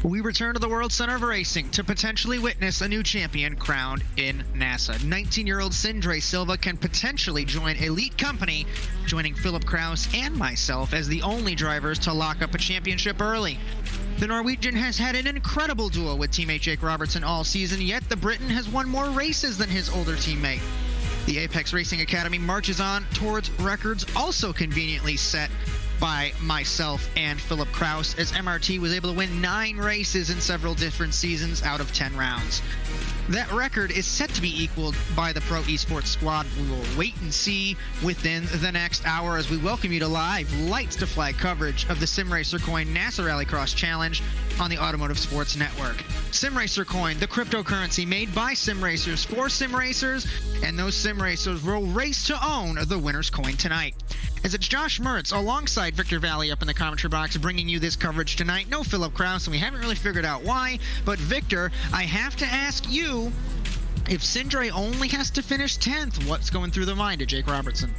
We return to the World Center of Racing to potentially witness a new champion crowned in NASA. 19-year-old Sindre Silva can potentially join elite company, joining Philip Kraus and myself as the only drivers to lock up a championship early. The Norwegian has had an incredible duel with teammate Jake Robertson all season, yet the Briton has won more races than his older teammate. The Apex Racing Academy marches on towards records also conveniently set by myself and Philip Kraus, as MRT was able to win 9 races in several different seasons out of 10 rounds. That record is set to be equaled by the Pro Esports squad. We will wait and see within the next hour as we welcome you to live lights to flag coverage of the Simracer Coin NASA RallyCross Challenge on the Automotive Sports Network. Simracer Coin, the cryptocurrency made by Simracers for Simracers, and those Simracers will race to own the winner's coin tonight. As it's Josh Mertz alongside Victor Valley up in the commentary box bringing you this coverage tonight. No Philip Kraus, and we haven't really figured out why. But Victor, I have to ask you, if Sindre only has to finish 10th, what's going through the mind of Jake Robertson?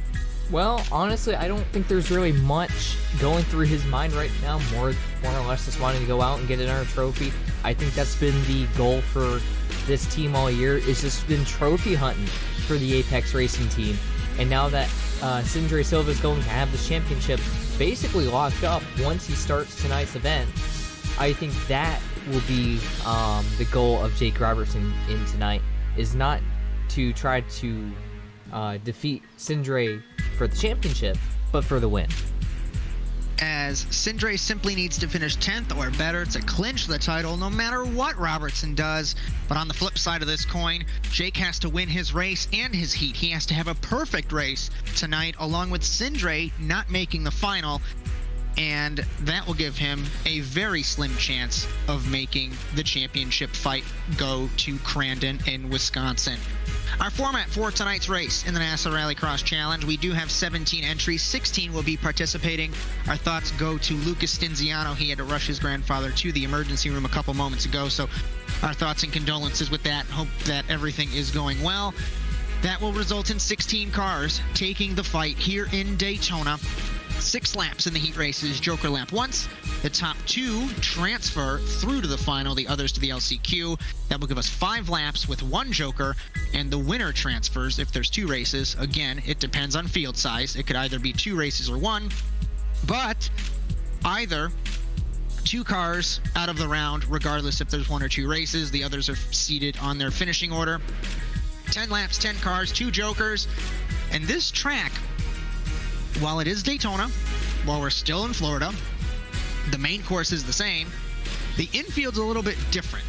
Well, honestly, I don't think there's really much going through his mind right now. More or less just wanting to go out and get another trophy. I think that's been the goal for this team all year. It's just been trophy hunting for the Apex Racing team. And now that Sindre Silva is going to have the championship basically locked up once he starts tonight's event, I think that will be the goal of Jake Robertson in tonight, is not to try to defeat Sindre for the championship, but for the win. As Sindre simply needs to finish 10th or better to clinch the title no matter what Robertson does. But on the flip side of this coin, Jake has to win his race and his heat. He has to have a perfect race tonight, along with Sindre not making the final. And that will give him a very slim chance of making the championship fight go to Crandon in Wisconsin. Our format for tonight's race in the NASA RallyCross Challenge, we do have 17 entries. 16 will be participating. Our thoughts go to Lucas Stinziano. He had to rush his grandfather to the emergency room a couple moments ago, so our thoughts and condolences with that. Hope that everything is going well. That will result in 16 cars taking the fight here in Daytona. 6 laps in the heat races, Joker lap once. The top 2 transfer through to the final, the others to the LCQ. That will give us 5 laps with 1 Joker, and the winner transfers if there's 2 races. Again, it depends on field size. It could either be 2 races or 1, but either 2 cars out of the round, regardless if there's 1 or 2 races. The others are seated on their finishing order. 10 laps, 10 cars, 2 Jokers, and this track, while it is Daytona, while we're still in Florida, the main course is the same. The infield's a little bit different,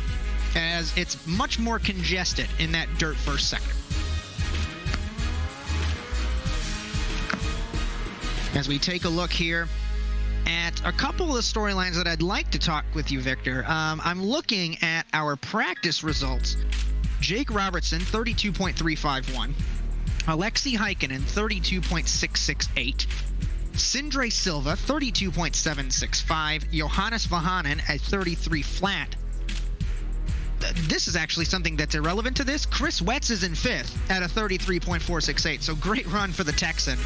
as it's much more congested in that dirt first sector. As we take a look here at a couple of the storylines that I'd like to talk with you, Victor. I'm looking at our practice results. Jake Robertson, 32.351. Alexi Heikkinen, 32.668. Sindre Silva, 32.765. Johannes Vahanen at 33 flat. This is actually something that's irrelevant to this. Chris Wetz is in 5th at a 33.468, so great run for the Texan.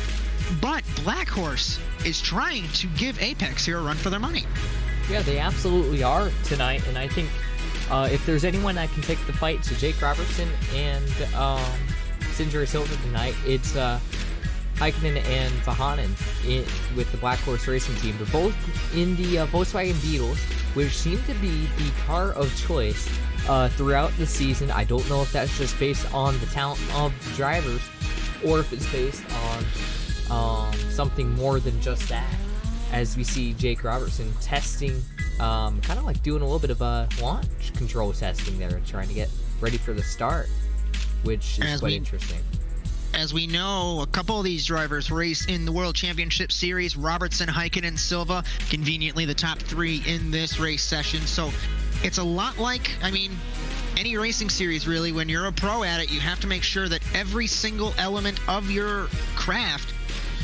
But Black Horse is trying to give Apex here a run for their money. Yeah, they absolutely are tonight, and I think if there's anyone that can take the fight to Jake Robertson and Sindre Silva tonight, it's Heikkinen and Vahanen with the Black Horse Racing team. They're both in the Volkswagen Beetles, which seem to be the car of choice throughout the season. I don't know if that's just based on the talent of the drivers, or if it's based on something more than just that. As we see Jake Robertson testing, kind of like doing a little bit of a launch control testing there, trying to get ready for the start, which is quite interesting. As we know, a couple of these drivers race in the World Championship Series. Robertson, Heikkinen, Silva, conveniently the top 3 in this race session. So it's a lot like, any racing series really. When you're a pro at it, you have to make sure that every single element of your craft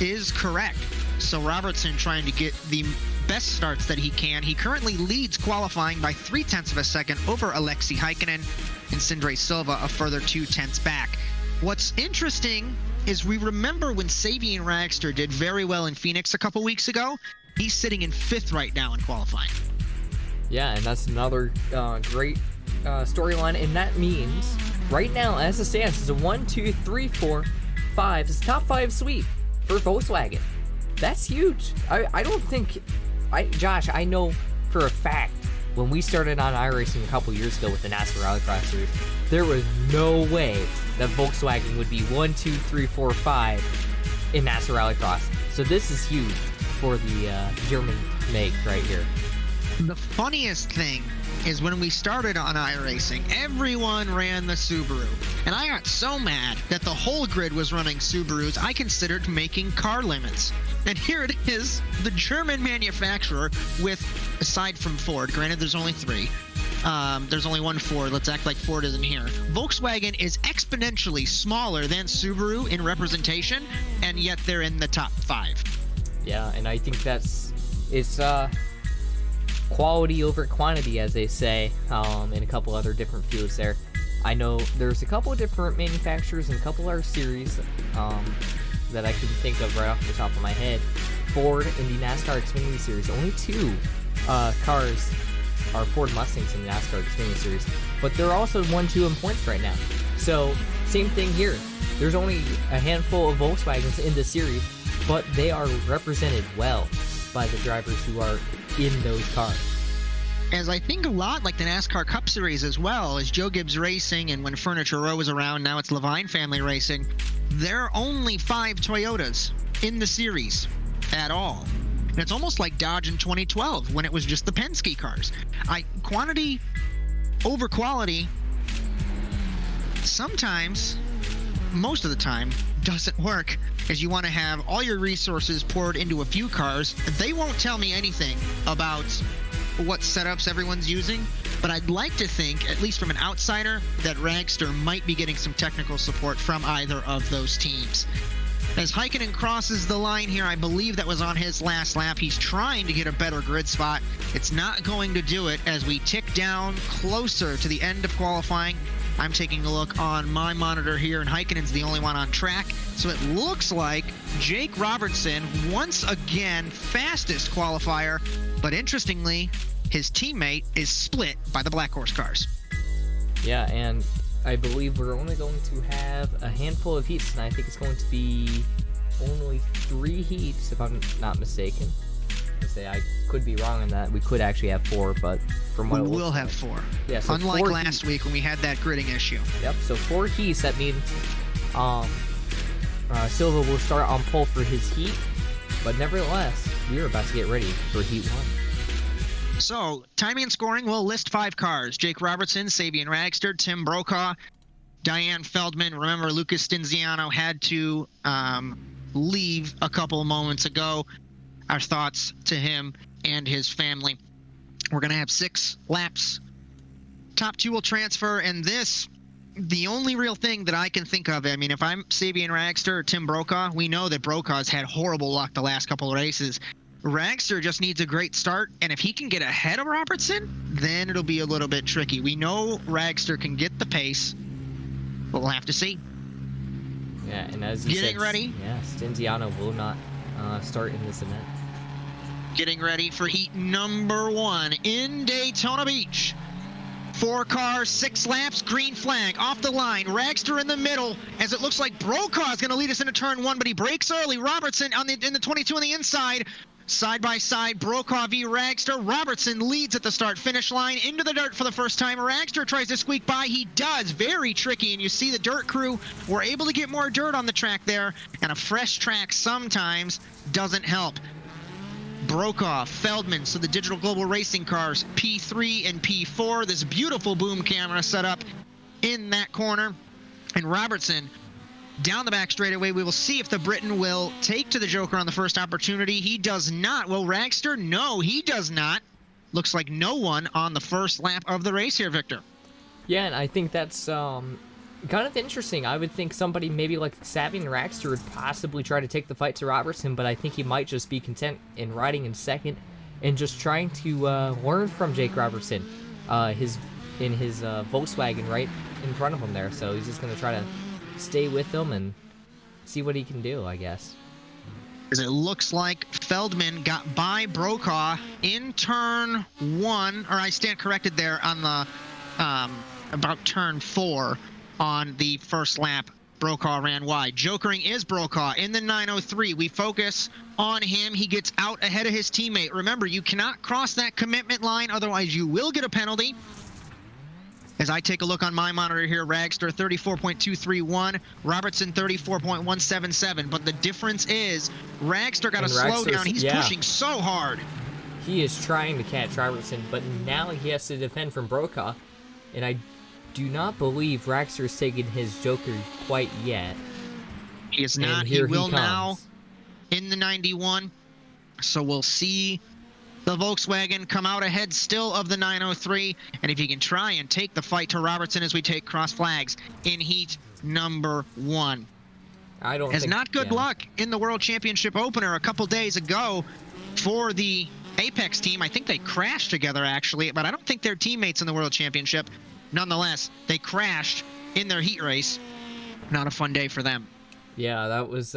is correct. So Robertson trying to get the best starts that he can. He currently leads qualifying by 0.3 of a second over Alexi Heikkinen, and Sindre Silva a further 0.2 back. What's interesting is we remember when Sabian Ragster did very well in Phoenix a couple weeks ago. He's sitting in 5th right now in qualifying. Yeah, and that's another great storyline, and that means right now, as it stands, it's a 1, 2, 3, 4, 5. It's a top 5 sweep for Volkswagen. That's huge. I don't think, Josh, I know for a fact when we started on iRacing a couple years ago with the NASCAR RallyCross series, there was no way that Volkswagen would be 1, 2, 3, 4, 5 in NASCAR RallyCross. So this is huge for the German make right here. The funniest thing is when we started on iRacing, everyone ran the Subaru. And I got so mad that the whole grid was running Subarus, I considered making car limits. And here it is, the German manufacturer with, aside from Ford, granted there's only 3, there's only one Ford, let's act like Ford isn't here. Volkswagen is exponentially smaller than Subaru in representation, and yet they're in the top 5. Yeah, and I think it's quality over quantity, as they say, in a couple other different fields there. I know there's a couple of different manufacturers and a couple other series that I can think of right off the top of my head. Ford in the NASCAR Xfinity Series. Only 2 cars are Ford Mustangs in the NASCAR Xfinity Series, but they're also 1-2 in points right now. So same thing here. There's only a handful of Volkswagens in the series, but they are represented well by the drivers who are in those cars. As I think a lot like the NASCAR Cup Series as well, as Joe Gibbs Racing and when Furniture Row was around, now it's Levine Family Racing, there are only 5 Toyotas in the series at all. And it's almost like Dodge in 2012 when it was just the Penske cars. Quantity over quality sometimes, most of the time, doesn't work, as you want to have all your resources poured into a few cars. They won't tell me anything about what setups everyone's using, but I'd like to think, at least from an outsider, that Ragster might be getting some technical support from either of those teams. As Heikkinen crosses the line here, I believe that was on his last lap. He's trying to get a better grid spot. It's not going to do it as we tick down closer to the end of qualifying. I'm taking a look on my monitor here, and Heikkinen's the only one on track. So it looks like Jake Robertson, once again, fastest qualifier. But interestingly, his teammate is split by the Black Horse cars. Yeah, and I believe we're only going to have a handful of heats, and I think it's going to be only 3 heats, if I'm not mistaken. I could be wrong on that. We could actually have 4, but from what we will have 4. Yeah, so unlike last week when we had that gridding issue. Yep. So 4 heats. That means Silva will start on pole for his heat, but nevertheless, we are about to get ready for heat 1. So timing and scoring, we'll list 5 cars: Jake Robertson, Sabian Ragster, Tim Brokaw, Diane Feldman. Remember, Lucas Stinziano had to leave a couple of moments ago. Our thoughts to him and his family. We're going to have 6 laps. Top 2 will transfer, and this, the only real thing that I can think of, I mean, if I'm Sabian Ragster or Tim Brokaw, we know that Brokaw's had horrible luck the last couple of races. Ragster just needs a great start, and if he can get ahead of Robertson, then it'll be a little bit tricky. We know Ragster can get the pace, but we'll have to see. Yeah, and as you Getting said, ready. Yeah, Stinziano will not start in this event. Getting ready for heat number 1 in Daytona Beach. 4 cars, 6 laps, green flag, off the line. Ragster in the middle, as it looks like Brokaw is going to lead us into turn 1, but he breaks early. Robertson in the 22 on the inside. Side by side, Brokaw v. Ragster. Robertson leads at the start-finish line into the dirt for the first time. Ragster tries to squeak by. He does. Very tricky, and you see the dirt crew were able to get more dirt on the track there, and a fresh track sometimes doesn't help. Brokaw, Feldman, so the Digital Global Racing cars, P3 and P4. This beautiful boom camera set up in that corner. And Robertson down the back straightaway. We will see if the Briton will take to the Joker on the first opportunity. He does not. Will Ragster? No, he does not. Looks like no one on the first lap of the race here, Victor. Yeah, and I think that's kind of interesting. I would think somebody maybe like Sabian Ragster would possibly try to take the fight to Robertson, but I think he might just be content in riding in second and just trying to learn from Jake Robertson, his Volkswagen right in front of him there. So he's just going to try to stay with him and see what he can do, I guess. As it looks like Feldman got by Brokaw in turn 1, or I stand corrected there on the about turn 4 on the first lap. Brokaw ran wide. Jokering is Brokaw in the 903. We focus on him. He gets out ahead of his teammate. Remember, you cannot cross that commitment line, otherwise you will get a penalty. As I take a look on my monitor here, Ragster 34.231, Robertson 34.177. But the difference is Ragster got a slowdown. He's pushing so hard. He is trying to catch Robertson, but now he has to defend from Brokaw. And I do not believe Ragster is taking his Joker quite yet. He is not. He will now in the 91. So we'll see the Volkswagen come out ahead still of the 903, and if he can try and take the fight to Robertson as we take cross flags in heat number 1. I don't Has think, not good luck in the World Championship opener a couple days ago for the Apex team. I think they crashed together actually, but I don't think they're teammates in the World Championship. Nonetheless, they crashed in their heat race. Not a fun day for them. Yeah, that was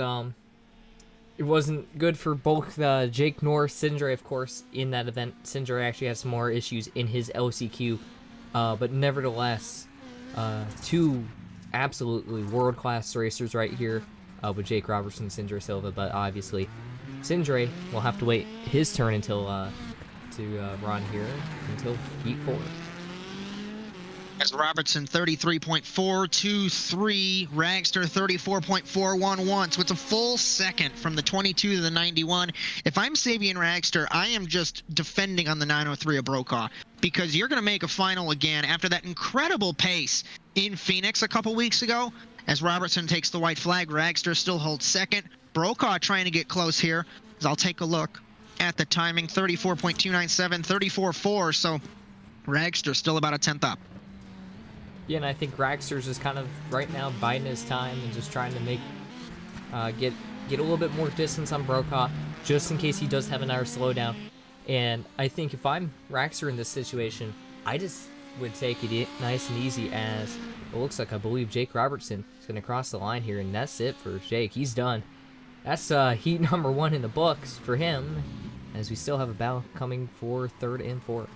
it wasn't good for both Jake nor Sindre, of course, in that event. Sindre actually had some more issues in his LCQ, but nevertheless, two absolutely world-class racers right here with Jake Robertson and Sindre Silva, but obviously Sindre will have to wait his turn until to run here until heat 4. As Robertson 33.423, Ragster 34.411. So it's a full second from the 22 to the 91. If I'm Sabian Ragster, I am just defending on the 903 of Brokaw, because you're going to make a final again after that incredible pace in Phoenix a couple weeks ago. As Robertson takes the white flag, Ragster still holds second. Brokaw trying to get close here. As I'll take a look at the timing, 34.297, 34.4. So Ragster still about a tenth up. Yeah, and I think Ragster's just kind of right now biding his time and just trying to make get a little bit more distance on Brokaw, just in case he does have another slowdown. And I think if I'm Ragster in this situation, I just would take it nice and easy, as it looks like I believe Jake Robertson is going to cross the line here, and that's it for Jake. He's done. That's heat number 1 in the books for him, as we still have a battle coming for 3rd and 4th.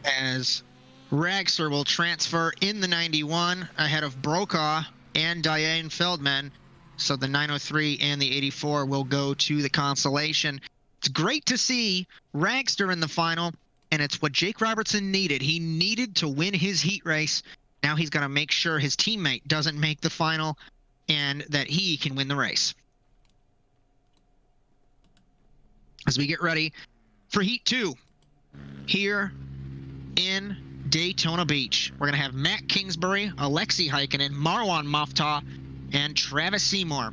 As Ragster will transfer in the 91 ahead of Brokaw and Diane Feldman. So the 903 and the 84 will go to the consolation. It's great to see Ragster in the final, and it's what Jake Robertson needed. He needed to win his heat race. Now he's got to make sure his teammate doesn't make the final and that he can win the race. As we get ready for heat 2 here in Daytona Beach, we're going to have Matt Kingsbury, Alexei Heikkinen, Marwan Moftah, and Travis Seymour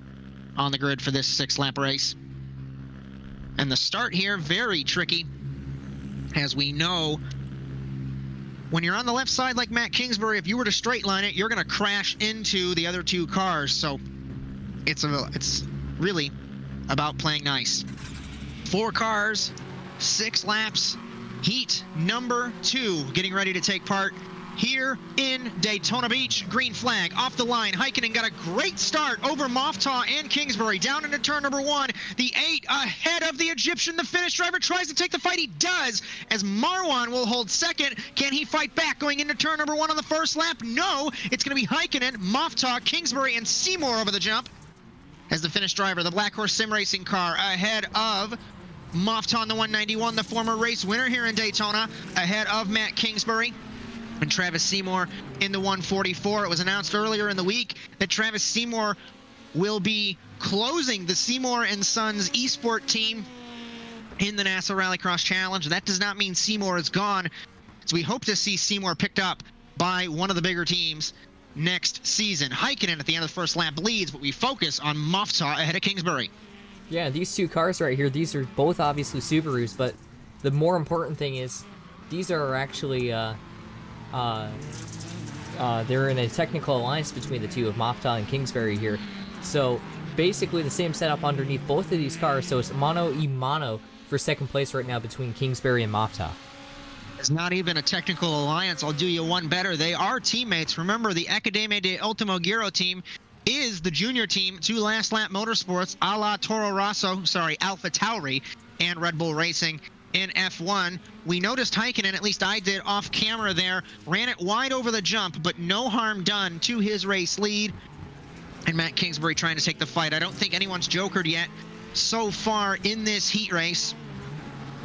on the grid for this 6-lap race. And the start here, very tricky. As we know, when you're on the left side like Matt Kingsbury, if you were to straight line it, you're going to crash into the other 2 cars. So it's really about playing nice. 4 cars, 6 laps. Heat number 2 getting ready to take part here in Daytona Beach. Green flag off the line. Heikkinen got a great start over Moftah and Kingsbury down into turn number 1. The 8 ahead of the Egyptian. The Finnish driver tries to take the fight. He does, as Marwan will hold second. Can he fight back going into turn number 1 on the first lap? No, it's going to be Heikkinen, Moftah, Kingsbury, and Seymour over the jump. As the Finnish driver, the Black Horse Sim Racing car ahead of Moftah on the 191, the former race winner here in Daytona, ahead of Matt Kingsbury. And Travis Seymour in the 144. It was announced earlier in the week that Travis Seymour will be closing the Seymour & Sons eSport team in the NASA RallyCross Challenge. That does not mean Seymour is gone. So we hope to see Seymour picked up by one of the bigger teams next season. Heikkinen at the end of the first lap leads, but we focus on Moftah ahead of Kingsbury. Yeah, these 2 cars right here, these are both obviously Subarus, but the more important thing is these are actually, they're in a technical alliance between the 2 of Moftah and Kingsbury here. So basically the same setup underneath both of these cars, so it's mano y mano for second place right now between Kingsbury and Moftah. It's not even a technical alliance. I'll do you one better. They are teammates. Remember, the Academia de Ultimo Giro team is the junior team to Last Lap Motorsports, a la Toro Rosso, sorry, Alpha Tauri, and Red Bull Racing in F1. We noticed Heikkinen, at least I did off camera there, ran it wide over the jump, but no harm done to his race lead. And Matt Kingsbury trying to take the fight. I don't think anyone's jokered yet so far in this heat race.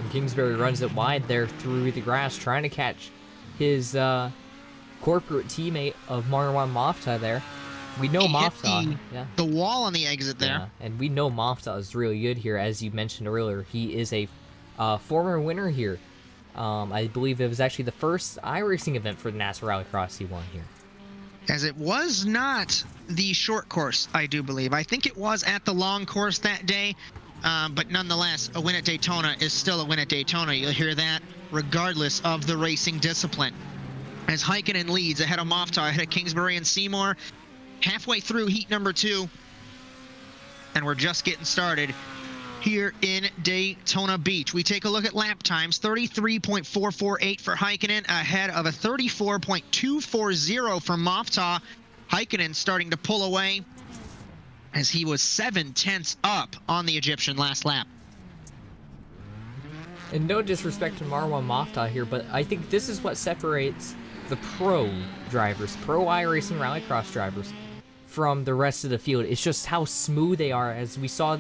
And Kingsbury runs it wide there through the grass, trying to catch his corporate teammate of Marwan Mafta there. We know Mafta. The wall on the exit there. Yeah, and we know Mafta is really good here, as you mentioned earlier. He is a former winner here. I believe it was actually the first iRacing event for the NASA RallyCross he won here. As it was not the short course, I do believe. I think it was at the long course that day, but nonetheless, a win at Daytona is still a win at Daytona. You'll hear that regardless of the racing discipline. As Heikkinen leads ahead of Mafta, ahead of Kingsbury and Seymour, halfway through heat number 2, and we're just getting started here in Daytona Beach. We take a look at lap times. 33.448 for Heikkinen, ahead of a 34.240 for Mafta. Heikkinen starting to pull away as he was 7/10 up on the Egyptian last lap. And no disrespect to Marwan Mafta here, but I think this is what separates the pro drivers, pro iRacing Rallycross drivers, from the rest of the field. It's just how smooth they are, as we saw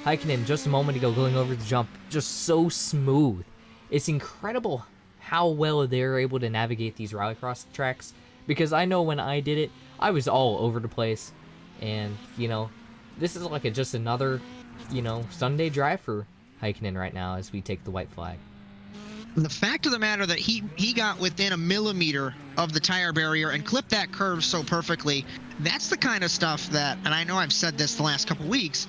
Heikkinen just a moment ago going over the jump, just so smooth. It's incredible how well they're able to navigate these Rallycross tracks, because I know when I did it, I was all over the place. And, you know, this is like just another, you know, Sunday drive for Heikkinen right now as we take the white flag. The fact of the matter that he got within a millimeter of the tire barrier and clipped that curve so perfectly, that's the kind of stuff that, and I know I've said this the last couple weeks,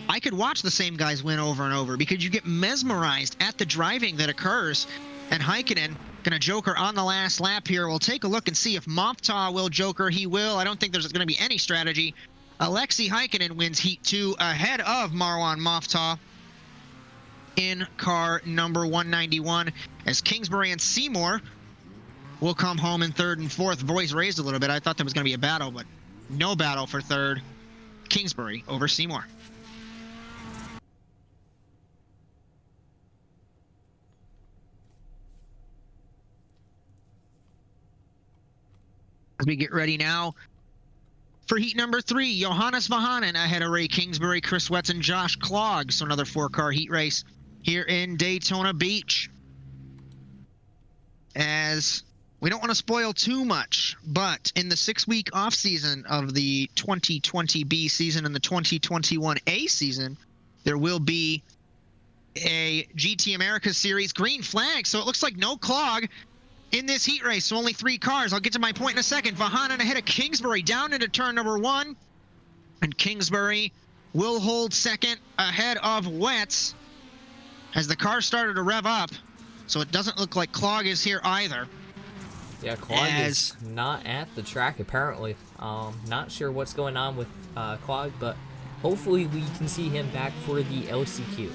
I could watch the same guys win over and over because you get mesmerized at the driving that occurs. And Heikkinen gonna joker on the last lap here. We'll take a look and see if Mafta will joker. He will. I don't think there's gonna be any strategy. Alexei Heikkinen wins heat 2 ahead of Marwan Mafta in car number 191, as Kingsbury and Seymour will come home in 3rd and 4th. Voice raised a little bit. I thought there was going to be a battle, but no battle for 3rd. Kingsbury over Seymour. As we get ready now for heat number 3, Johannes Vahanen ahead of Ray Kingsbury, Chris Wetz, and Josh Klog. So another 4-car heat race here in Daytona Beach. As we don't want to spoil too much, but in the 6-week off season of the 2020 B season and the 2021 A season, there will be a GT Americas Series green flag. So it looks like no Klog in this heat race. So only 3 cars. I'll get to my point in a second. Vahanen ahead of Kingsbury down into turn number 1. And Kingsbury will hold second ahead of Wetz as the car started to rev up. So it doesn't look like Klog is here either. Yeah, Klog is not at the track apparently. Not sure what's going on with Klog, but hopefully we can see him back for the LCQ.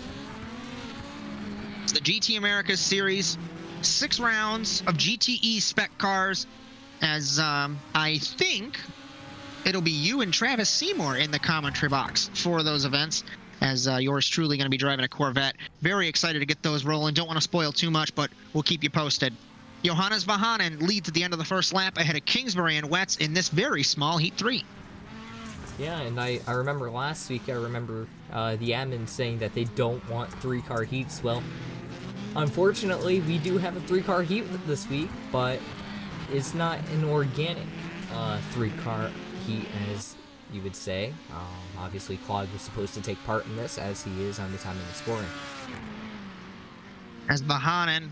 It's the GT Americas Series, 6 rounds of GTE spec cars, as I think it'll be you and Travis Seymour in the commentary box for those events, as yours truly going to be driving a Corvette. Very excited to get those rolling. Don't want to spoil too much, but we'll keep you posted. Johannes Vahanen leads at the end of the first lap ahead of Kingsbury and Wetz in this very small Heat 3. Yeah, and I remember last week, the admin saying that they don't want 3-car heats. Well, unfortunately, we do have a 3-car heat this week, but it's not an organic 3-car heat, as you would say. Obviously, Klog was supposed to take part in this, as he is on the time of the scoring. As Vahanen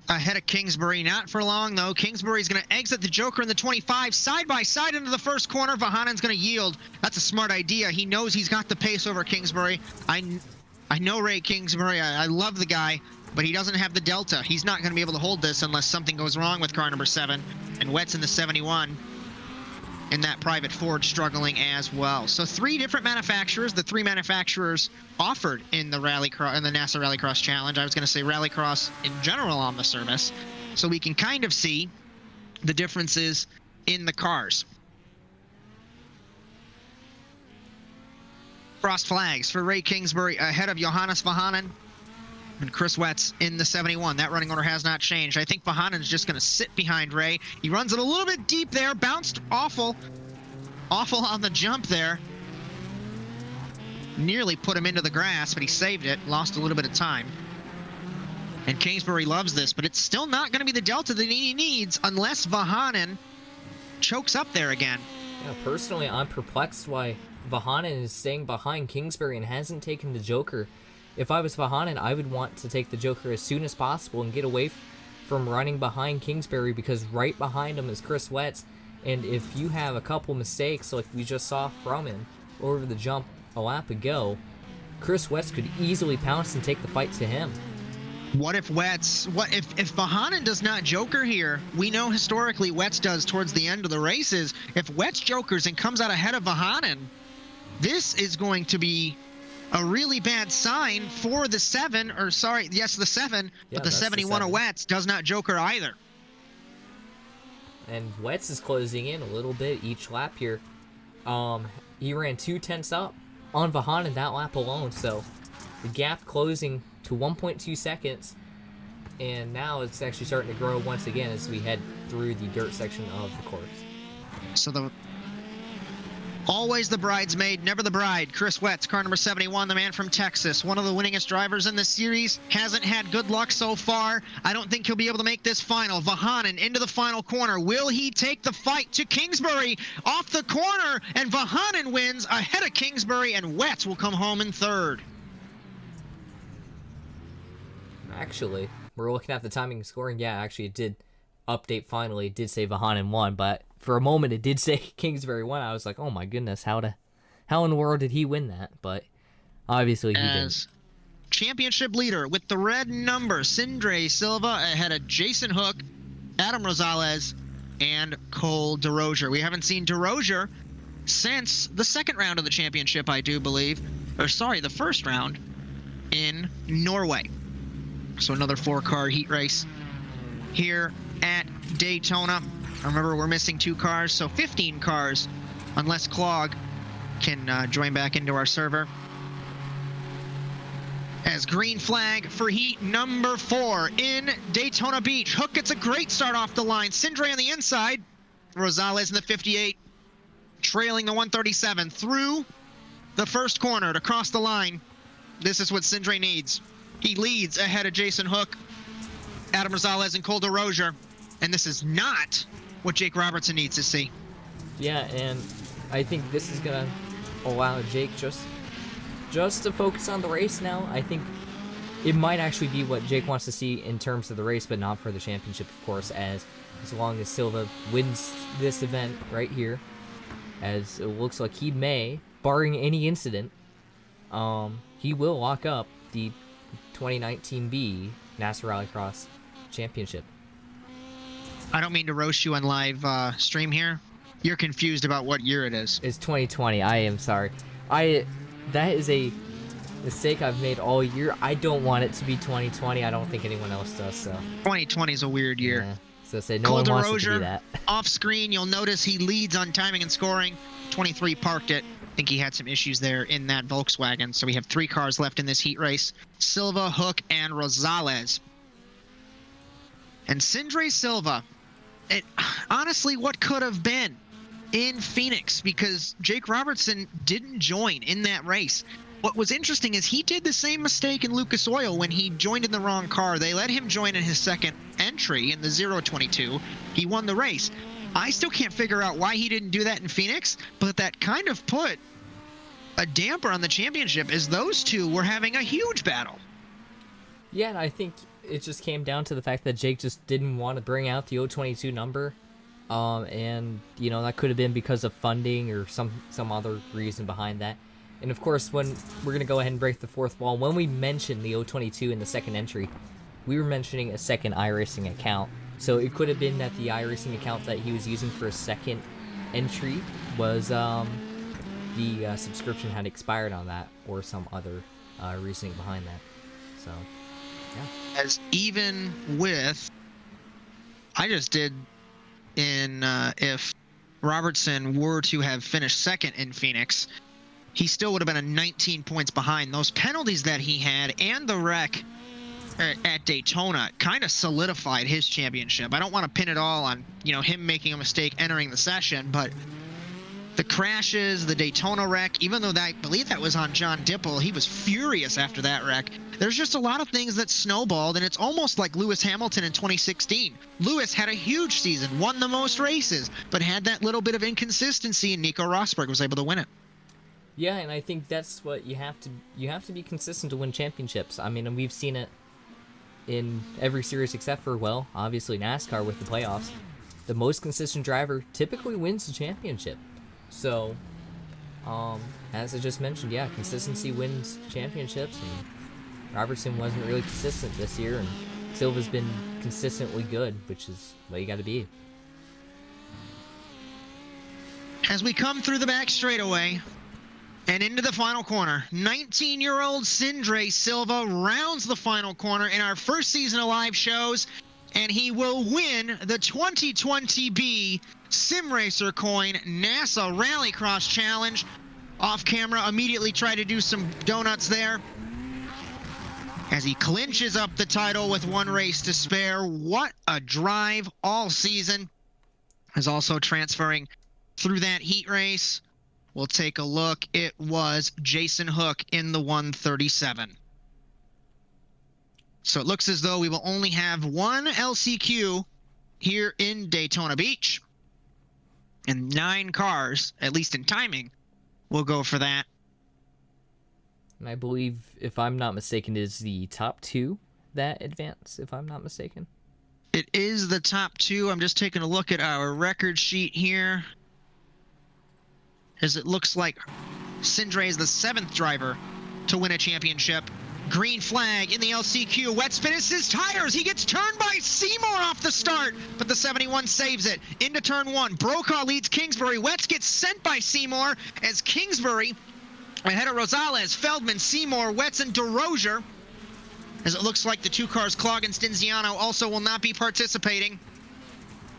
ahead of Kingsbury, not for long though. Kingsbury's going to exit the Joker in the 25, side by side into the first corner. Vahanen's going to yield. That's a smart idea. He knows he's got the pace over Kingsbury. I know Ray Kingsbury. I love the guy, but he doesn't have the delta. He's not going to be able to hold this unless something goes wrong with car number 7. And Wetz in the 71 in that private Ford struggling as well. So 3 different manufacturers. The 3 manufacturers offered in the RallyCross, in the NASA RallyCross Challenge. I was going to say RallyCross in general on the service, so we can kind of see the differences in the cars. Crossed flags for Ray Kingsbury ahead of Johannes Vahanen and Chris Wetz in the 71. That running order has not changed. I think Vahanen's just going to sit behind Ray. He runs it a little bit deep there, bounced awful on the jump there. Nearly put him into the grass, but he saved it, lost a little bit of time. And Kingsbury loves this, but it's still not going to be the delta that he needs unless Vahanen chokes up there again. Yeah, personally, I'm perplexed why Vahanen is staying behind Kingsbury and hasn't taken the Joker. If I was Vahanen, I would want to take the Joker as soon as possible and get away from running behind Kingsbury, because right behind him is Chris Wetz. And if you have a couple mistakes like we just saw from him over the jump a lap ago, Chris Wetz could easily pounce and take the fight to him. What if if Vahanen does not Joker here? We know historically Wetz does towards the end of the races. If Wetz Jokers and comes out ahead of Vahanen, this is going to be a really bad sign for the 7, or sorry, yes, the 7, Yeah, but the 71 of Wetz does not Joker either. And Wetz is closing in a little bit each lap here. He ran 2/10 up on Vahanen that lap alone, so the gap closing to 1.2 seconds, and now it's actually starting to grow once again as we head through the dirt section of the course. So always the bridesmaid, never the bride. Chris Wetz, car number 71, the man from Texas, one of the winningest drivers in the series. Hasn't had good luck so far. I don't think he'll be able to make this final. Vahanen into the final corner. Will he take the fight to Kingsbury off the corner? And Vahanen wins ahead of Kingsbury, and Wetz will come home in third. Actually, we're looking at the timing and scoring. Yeah, actually, it did update finally. It did say Vahanen won, but for a moment it did say Kingsbury won. I was like, oh my goodness, how in the world did he win that? But obviously he didn't. Championship leader with the red number, Sindre Silva ahead of Jason Hook, Adam Rosales, and Cole DeRozier. We haven't seen DeRozier since the second round of the championship, I do believe. Or sorry, the first round in Norway. So another 4-car heat race here at Daytona. Remember, we're missing 2 cars, so 15 cars, unless Clog can join back into our server. As green flag for heat number 4 in Daytona Beach. Hook gets a great start off the line. Sindre on the inside. Rosales in the 58, trailing the 137 through the first corner to cross the line. This is what Sindre needs. He leads ahead of Jason Hook, Adam Rosales, and Cole DeRozier. And this is not what Jake Robertson needs to see. Yeah, and I think this is going to allow Jake just to focus on the race now. I think it might actually be what Jake wants to see in terms of the race, but not for the championship, of course, as long as Silva wins this event right here, as it looks like he may, barring any incident, he will lock up the 2019 B NASCAR RallyCross Championship. I don't mean to roast you on live stream here. You're confused about what year it is. It's 2020. I am sorry. That is a mistake I've made all year. I don't want it to be 2020. I don't think anyone else does. So 2020 is a weird year. Yeah. So say no one wants it to be that. Off screen, you'll notice he leads on timing and scoring. 23 parked it. I think he had some issues there in that Volkswagen. So we have 3 cars left in this heat race. Silva, Hook, and Rosales. And Sindre Silva, honestly, what could have been in Phoenix, because Jake Robertson didn't join in that race. What was interesting is he did the same mistake in Lucas Oil when he joined in the wrong car. They let him join in his second entry in the 022. He won the race. I still can't figure out why he didn't do that in Phoenix, but that kind of put a damper on the championship as those two were having a huge battle. Yeah, and I think it just came down to the fact that Jake just didn't want to bring out the 022 number. And, you know, that could have been because of funding or some other reason behind that. And, of course, when we're going to go ahead and break the fourth wall, when we mentioned the 022 in the second entry, we were mentioning a second iRacing account. So it could have been that the iRacing account that he was using for a second entry was the subscription had expired on that, or some other reasoning behind that. So, yeah. As even with, I just did in if Robertson were to have finished second in Phoenix, he still would have been a 19 points behind. Those penalties that he had and the wreck at Daytona kind of solidified his championship. I don't want to pin it all on, you know, him making a mistake entering the session, but the crashes, the Daytona wreck, even though I believe that was on John Dipple, he was furious after that wreck. There's just a lot of things that snowballed, and it's almost like Lewis Hamilton in 2016. Lewis had a huge season, won the most races, but had that little bit of inconsistency, and Nico Rosberg was able to win it. Yeah, and I think that's what you have to be consistent to win championships. I mean, and we've seen it in every series except for, well, obviously NASCAR with the playoffs. The most consistent driver typically wins the championship. So, as I just mentioned, yeah, consistency wins championships, and Robertson wasn't really consistent this year, and Silva's been consistently good, which is what you got to be. As we come through the back straightaway and into the final corner, 19-year-old Sindre Silva rounds the final corner in our first season of live shows, and he will win the 2020B Simracer coin NASA RallyCross Challenge. Off camera, immediately try to do some donuts there as he clinches up the title with one race to spare. What a drive all season. Is also transferring through that heat race. We'll take a look. It was Jason Hook in the 137. So it looks as though we will only have one LCQ here in Daytona Beach. And 9 cars, at least in timing, will go for that. And I believe, if I'm not mistaken, is the top 2 that advance, if I'm not mistaken. It is the top 2. I'm just taking a look at our record sheet here, as it looks like Sindre is the 7th driver to win a championship. Green flag in the LCQ. Wet spin is his tires. He gets turned by Seymour off the start, but the 71 saves it. Into turn 1. Brokaw leads Kingsbury. Wetz gets sent by Seymour as Kingsbury ahead of Rosales, Feldman, Seymour, Wetz, and DeRozier. As it looks like the 2 cars, Clog and Stinziano, also will not be participating.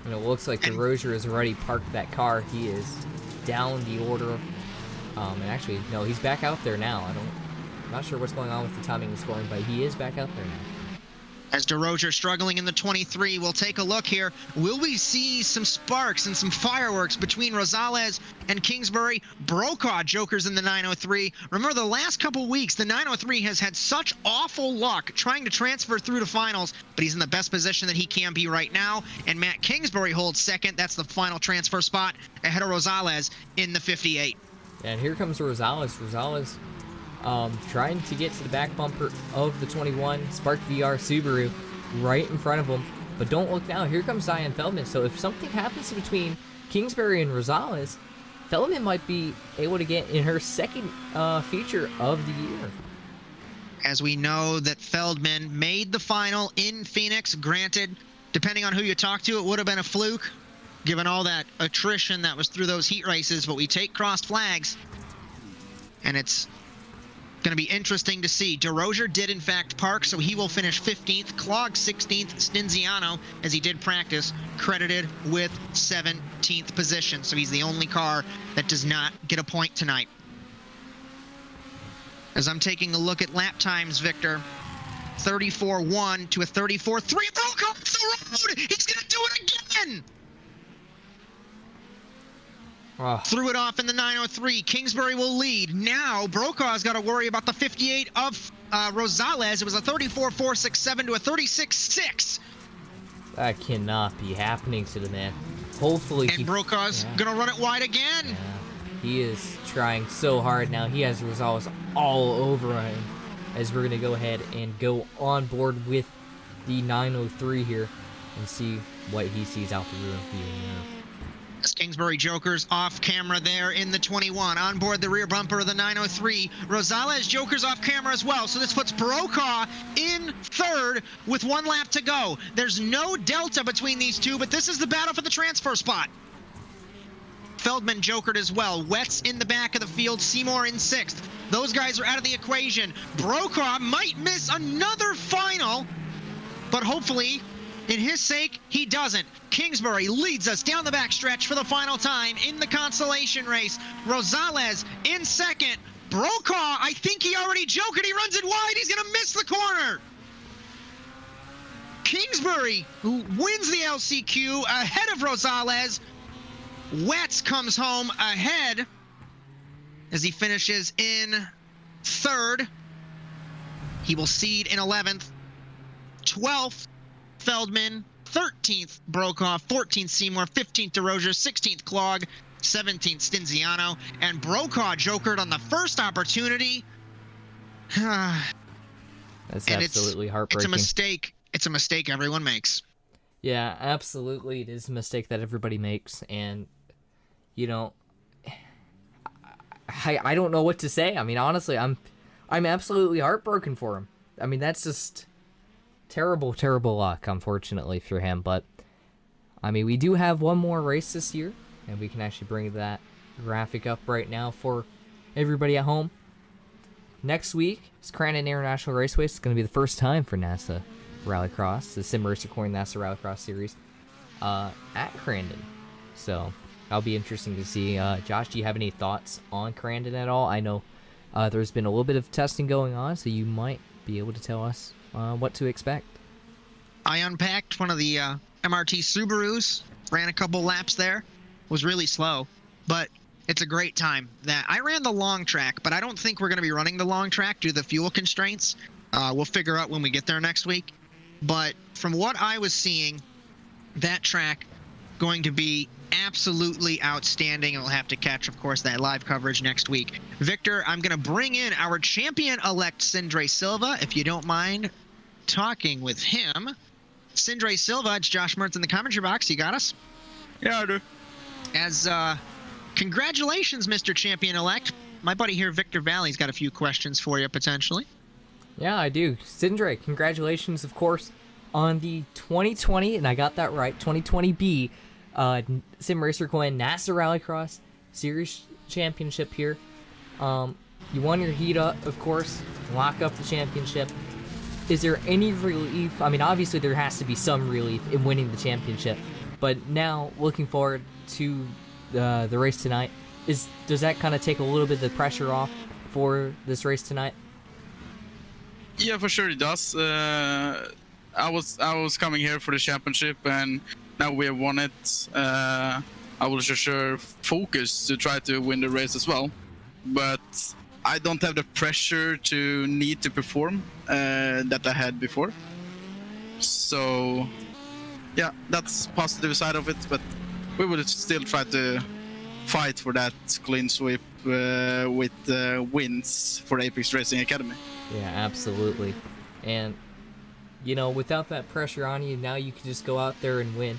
And it looks like DeRozier has already parked that car. He is down the order. And actually, no, he's back out there now. I'm not sure what's going on with the timing and scoring, but he is back out there now. As DeRozier struggling in the 23, we'll take a look here. Will we see some sparks and some fireworks between Rosales and Kingsbury? Brokaw jokers in the 903. Remember, the last couple weeks, the 903 has had such awful luck trying to transfer through to finals, but he's in the best position that he can be right now. And Matt Kingsbury holds second. That's the final transfer spot ahead of Rosales in the 58. And here comes Rosales. Rosales trying to get to the back bumper of the 21 Spark VR Subaru right in front of him. But don't look now. Here comes Zion Feldman. So if something happens between Kingsbury and Rosales, Feldman might be able to get in her second feature of the year. As we know that Feldman made the final in Phoenix. Granted, depending on who you talk to, it would have been a fluke, given all that attrition that was through those heat races. But we take crossed flags, and it's going to be interesting to see. DeRozier did in fact park, so he will finish 15th. Clog 16th. Stinziano, as he did practice, credited with 17th position. So he's the only car that does not get a point tonight. As I'm taking a look at lap times, Victor, 34.1 to a 34.3. Broke off the road. He's going to do it again. Oh. Threw it off in the 903. Kingsbury will lead. Now Brokaw's got to worry about the 58 of Rosales. It was a 34.467 to a 36.6. That cannot be happening to the man. Hopefully, and Brokaw's gonna run it wide again. Yeah. He is trying so hard now. He has Rosales all over him. As we're gonna go ahead and go on board with the 903 here and see what he sees out the rear view. Kingsbury jokers off camera there in the 21. On board the rear bumper of the 903. Rosales jokers off camera as well. So this puts Brokaw in third with 1 lap to go. There's no delta between these two, but this is the battle for the transfer spot. Feldman jokered as well. Wetz in the back of the field. Seymour in 6th. Those guys are out of the equation. Brokaw might miss another final, but hopefully In his sake, he doesn't. Kingsbury leads us down the backstretch for the final time in the consolation race. Rosales in second. Brokaw, I think he already joked it. He runs it wide. He's going to miss the corner. Kingsbury, who wins the LCQ ahead of Rosales. Wetz comes home ahead as he finishes in third. He will seed in 11th. 12th, Feldman. 13th, Brokaw. 14th, Seymour. 15th, DeRozier. 16th, Clog. 17th, Stinziano. And Brokaw jokered on the first opportunity. That's absolutely heartbreaking. It's a mistake. It's a mistake everyone makes. Yeah, absolutely. It is a mistake that everybody makes. And, you know, I don't know what to say. I mean, honestly, I'm absolutely heartbroken for him. I mean, that's just terrible, terrible luck, unfortunately, for him. But, I mean, we do have one more race this year, and we can actually bring that graphic up right now for everybody at home. Next week is Crandon International Raceway. It's going to be the first time for NASA RallyCross, the Simracer Coin NASA RallyCross Series, at Crandon. So that'll be interesting to see. Josh, do you have any thoughts on Crandon at all? I know there's been a little bit of testing going on, so you might be able to tell us what to expect. I unpacked one of the MRT Subarus, ran a couple laps there, was really slow, but it's a great time. That I ran the long track, but I don't think we're going to be running the long track due to the fuel constraints. We'll figure out when we get there next week. But from what I was seeing, that track going to be absolutely outstanding. I'll have to catch, of course, that live coverage next week. Victor, I'm going to bring in our champion-elect Sindre Silva, if you don't mind talking with him. Sindre Silva, it's Josh Mertz in the commentary box. You got us? Yeah, I do. As congratulations, Mr. Champion-elect. My buddy here, Victor Valley's got a few questions for you, potentially. Yeah, I do. Sindre, congratulations, of course, on the 2020, and I got that right, 2020B Simracer Coin NASA Rallycross Series Championship here. You won your heat up, of course, lock up the championship. Is there any relief? I mean, obviously there has to be some relief in winning the championship, but now looking forward to the race tonight, does that kind of take a little bit of the pressure off for this race tonight? Yeah, for sure it does. I was coming here for the championship, and now we have won it. I will for sure focus to try to win the race as well, but I don't have the pressure to need to perform that I had before. So yeah, that's positive side of it, but we will still try to fight for that clean sweep with wins for Apex Racing Academy. Yeah, absolutely. And, you know, without that pressure on you, now you can just go out there and win.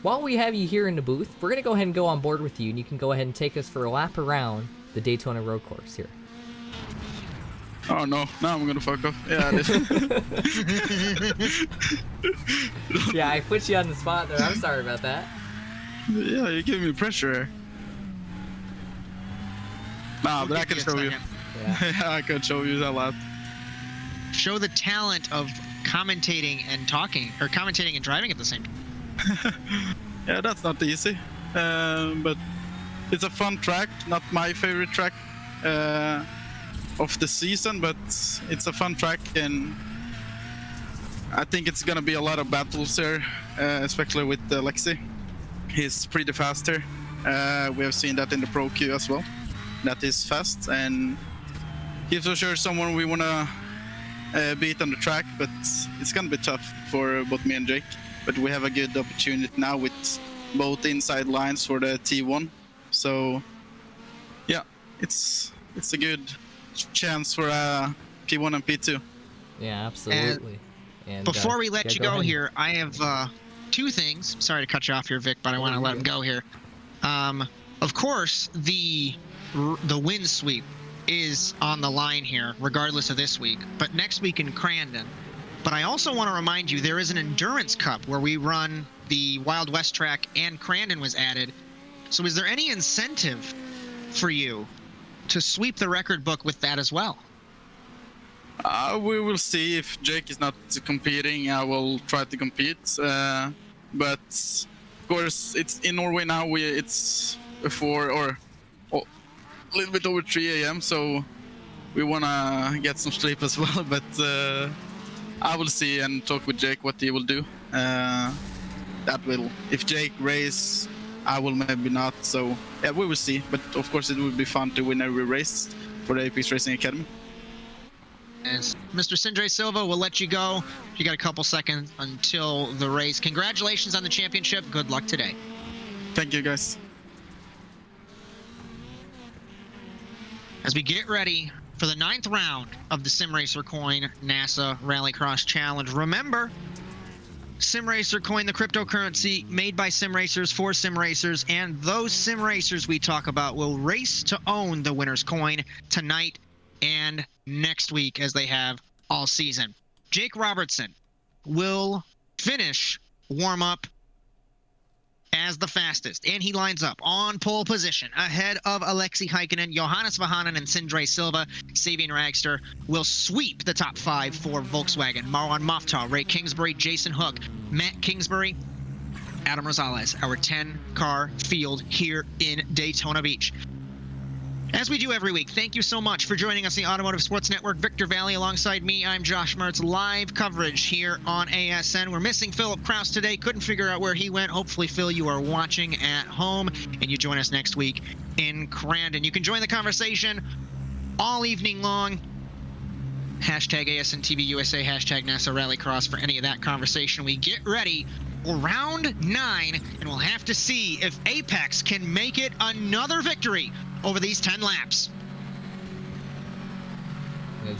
While we have you here in the booth, we're going to go ahead and go on board with you, and you can go ahead and take us for a lap around the Daytona road course here. Oh no, now I'm gonna fuck off. Yeah, yeah, I put you on the spot there. I'm sorry about that. Yeah, you give me pressure. Nah, but I can show you. Yeah. I can show you that lap. Show the talent of commentating and talking, or commentating and driving at the same time. Yeah, that's not easy. But it's a fun track. Not my favorite track of the season, but it's a fun track, and I think it's gonna be a lot of battles here, especially with Lexi. He's pretty fast here. We have seen that in the Pro Queue as well. That is fast, and he's for sure someone we wanna beat on the track, but it's gonna be tough for both me and Jake. But we have a good opportunity now with both inside lines for the T1. So yeah, it's a good chance for P1 and P2. Yeah, absolutely. And before we let you go ahead. here, I have two things. Sorry to cut you off here, Vic, but I want to let him go here. Of course, the win sweep is on the line here, regardless of this week, but next week in Crandon. But I also want to remind you, there is an Endurance Cup where we run the Wild West track, and Crandon was added. So is there any incentive for you to sweep the record book with that as well? We will see. If Jake is not competing, I will try to compete. But of course, it's in Norway now. It's before or a little bit over 3 a.m. So we wanna get some sleep as well. But I will see and talk with Jake what he will do. That will. If Jake race, I will maybe not. So yeah, we will see. But of course, it would be fun to win every race for the Apex Racing Academy. And Mr. Sindre Silva, we'll let you go. You got a couple seconds until the race. Congratulations on the championship. Good luck today. Thank you, guys. As we get ready for the 9th round of the Simracer Coin NASA RallyCross Challenge. Remember, Simracer Coin, the cryptocurrency made by Simracers for Simracers, and those Simracers we talk about will race to own the winner's coin tonight and next week, as they have all season. Jake Robertson will finish warm-up as the fastest, and he lines up on pole position ahead of Alexi Heikkinen, Johannes Vahanen, and Sindre Silva. Sabian Ragster will sweep the top 5 for Volkswagen. Marwan Moftah, Ray Kingsbury, Jason Hook, Matt Kingsbury, Adam Rosales, our 10-car field here in Daytona Beach. As we do every week, thank you so much for joining us on the Automotive Sports Network. Victor Valley alongside me. I'm Josh Mertz. Live coverage here on ASN. We're missing Philip Kraus today. Couldn't figure out where he went. Hopefully, Phil, you are watching at home, and you join us next week in Crandon. You can join the conversation all evening long. Hashtag ASN TV USA, hashtag NASA RallyCross for any of that conversation. We get ready for round 9, and we'll have to see if Apex can make it another victory over these 10 laps.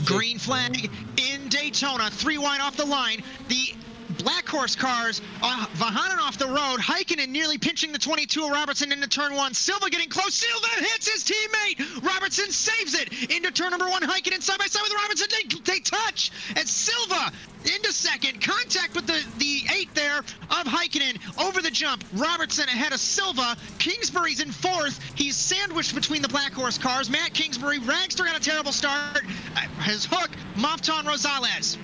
Green flag in Daytona, 3 wide off the line. The Black Horse cars, Vahanen off the road, Heikkinen nearly pinching the 22 of Robertson into turn 1. Silva getting close, Silva hits his teammate. Robertson saves it into turn number 1. Heikkinen side by side with Robertson, they touch, and Silva into second, contact with the 8 there of Heikkinen over the jump. Robertson ahead of Silva. Kingsbury's in 4th. He's sandwiched between the Black Horse cars. Matt Kingsbury, Ragster got a terrible start. His Hook, Moftah, Rosales.